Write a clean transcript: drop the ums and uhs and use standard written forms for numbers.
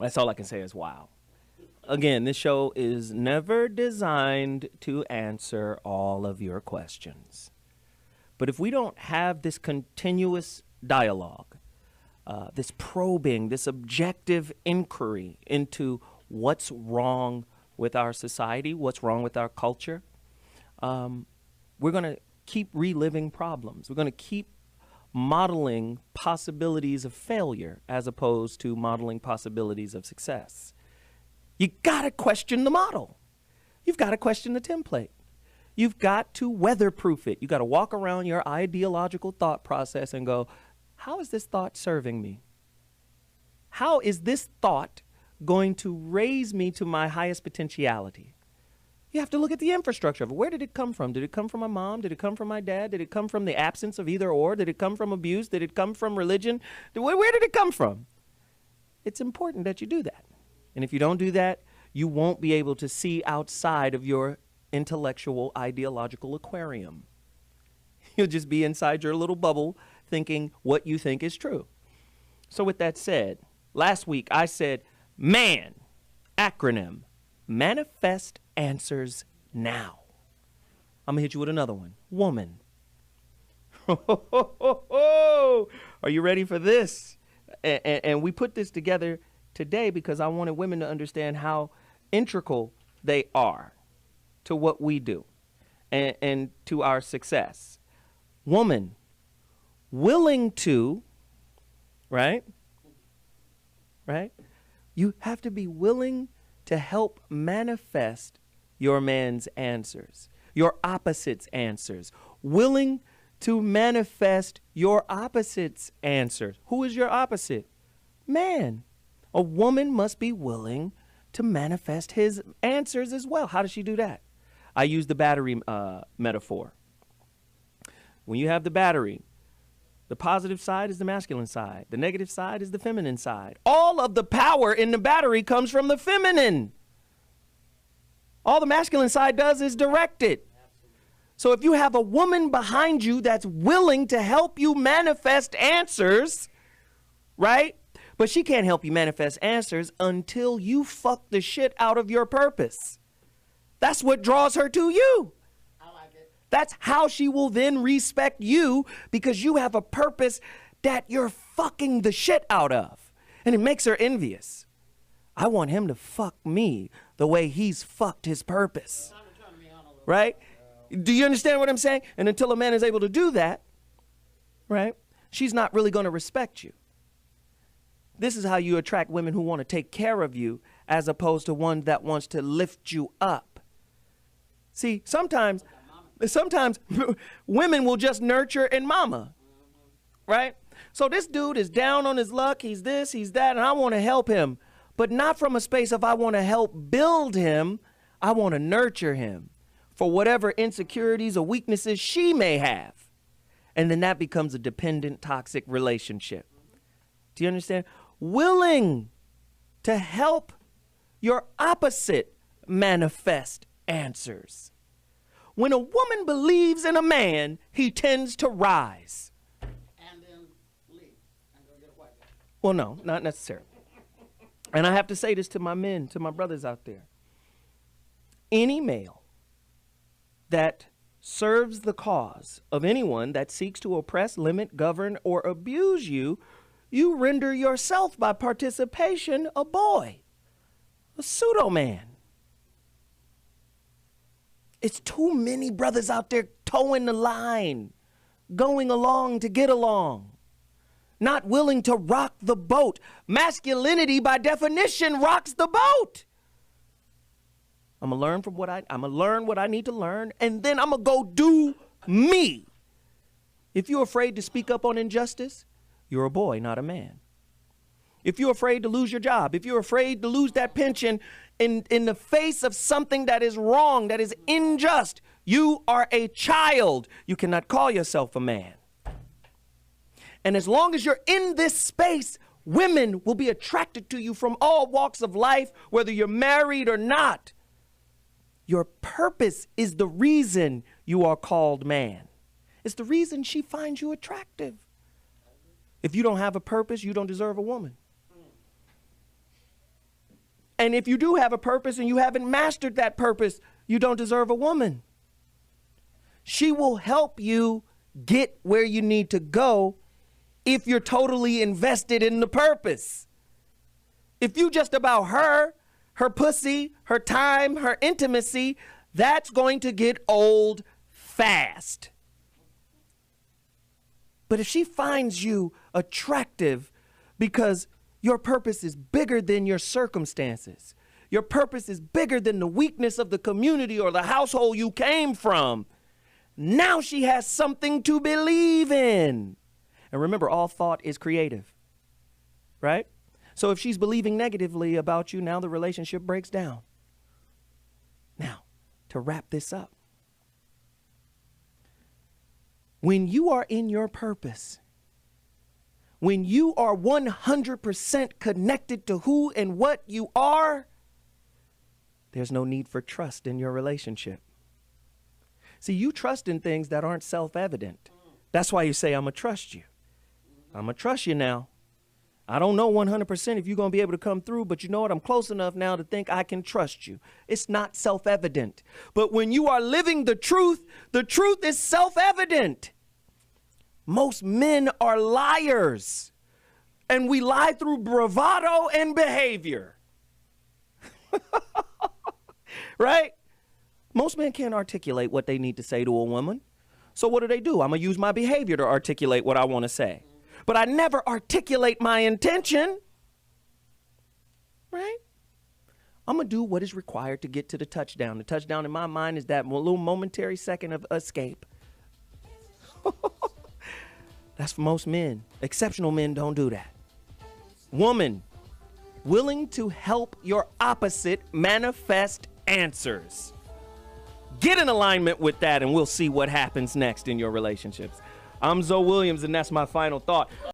That's all I can say is wow. Again, this show is never designed to answer all of your questions. But if we don't have this continuous dialogue, this probing, this objective inquiry into what's wrong with our society, what's wrong with our culture, we're going to keep reliving problems. We're going to keep modeling possibilities of failure as opposed to modeling possibilities of success. You got to question the model. You've got to question the template. You've got to weatherproof it. You got to walk around your ideological thought process and go, how is this thought serving me? How is this thought going to raise me to my highest potentiality? You have to look at the infrastructure of it. Where did it come from? Did it come from my mom? Did it come from my dad? Did it come from the absence of either or? Did it come from abuse? Did it come from religion? Where did it come from? It's important that you do that. And if you don't do that, you won't be able to see outside of your intellectual, ideological aquarium. You'll just be inside your little bubble thinking what you think is true. So with that said, last week I said, MAN, acronym, Manifest Answers Now. I'm going to hit you with another one. Woman. Are you ready for this? And we put this together today because I wanted women to understand how integral they are to what we do and to our success. Woman, willing to, right? You have to be willing to help manifest your man's answers, your opposite's answers. Willing to manifest your opposite's answers. Who is your opposite? Man. A woman must be willing to manifest his answers as well. How does she do that? I use the battery metaphor. When you have the battery, the positive side is the masculine side. The negative side is the feminine side. All of the power in the battery comes from the feminine. All the masculine side does is direct it. So if you have a woman behind you that's willing to help you manifest answers, right? But she can't help you manifest answers until you fuck the shit out of your purpose. That's what draws her to you. I like it. That's how she will then respect you, because you have a purpose that you're fucking the shit out of. And it makes her envious. I want him to fuck me the way he's fucked his purpose. Right? Do you understand what I'm saying? And until a man is able to do that, right, she's not really going to respect you. This is how you attract women who want to take care of you as opposed to one that wants to lift you up. See, sometimes women will just nurture and mama, right? So this dude is down on his luck. He's this, he's that, and I want to help him, but not from a space of I want to help build him. I want to nurture him for whatever insecurities or weaknesses she may have. And then that becomes a dependent, toxic relationship. Do you understand? Willing to help your opposite manifest answers. When a woman believes in a man, he tends to rise. And then leave and go get a white guy. Well, no, not necessarily. And I have to say this to my men, to my brothers out there. Any male that serves the cause of anyone that seeks to oppress, limit, govern, or abuse you, you render yourself by participation a boy, a pseudo-man. It's too many brothers out there towing the line, going along to get along, not willing to rock the boat. Masculinity, by definition, rocks the boat. I'm gonna learn what I need to learn, and then I'm gonna go do me. If you're afraid to speak up on injustice, you're a boy, not a man. If you're afraid to lose your job, if you're afraid to lose that pension in the face of something that is wrong, that is unjust, you are a child. You cannot call yourself a man. And as long as you're in this space, women will be attracted to you from all walks of life, whether you're married or not. Your purpose is the reason you are called man. It's the reason she finds you attractive. If you don't have a purpose, you don't deserve a woman. And if you do have a purpose and you haven't mastered that purpose, you don't deserve a woman. She will help you get where you need to go if you're totally invested in the purpose. If you just about her pussy, her time, her intimacy, that's going to get old fast. But if she finds you attractive because your purpose is bigger than your circumstances, your purpose is bigger than the weakness of the community or the household you came from, now she has something to believe in. And remember, all thought is creative, right? So if she's believing negatively about you, now the relationship breaks down. Now, to wrap this up, when you are in your purpose, when you are 100% connected to who and what you are, there's no need for trust in your relationship. See, you trust in things that aren't self-evident. That's why you say, I'm going to trust you. I'm going to trust you now. I don't know 100% if you're going to be able to come through, but you know what? I'm close enough now to think I can trust you. It's not self-evident. But when you are living the truth is self-evident. Most men are liars, and we lie through bravado and behavior. Right? Most men can't articulate what they need to say to a woman. So what do? I'm going to use my behavior to articulate what I want to say. But I never articulate my intention. Right? I'm going to do what is required to get to the touchdown. The touchdown in my mind is that little momentary second of escape. That's for most men. Exceptional men don't do that. Woman, willing to help your opposite manifest answers. Get in alignment with that, and we'll see what happens next in your relationships. I'm Zoe Williams, and that's my final thought.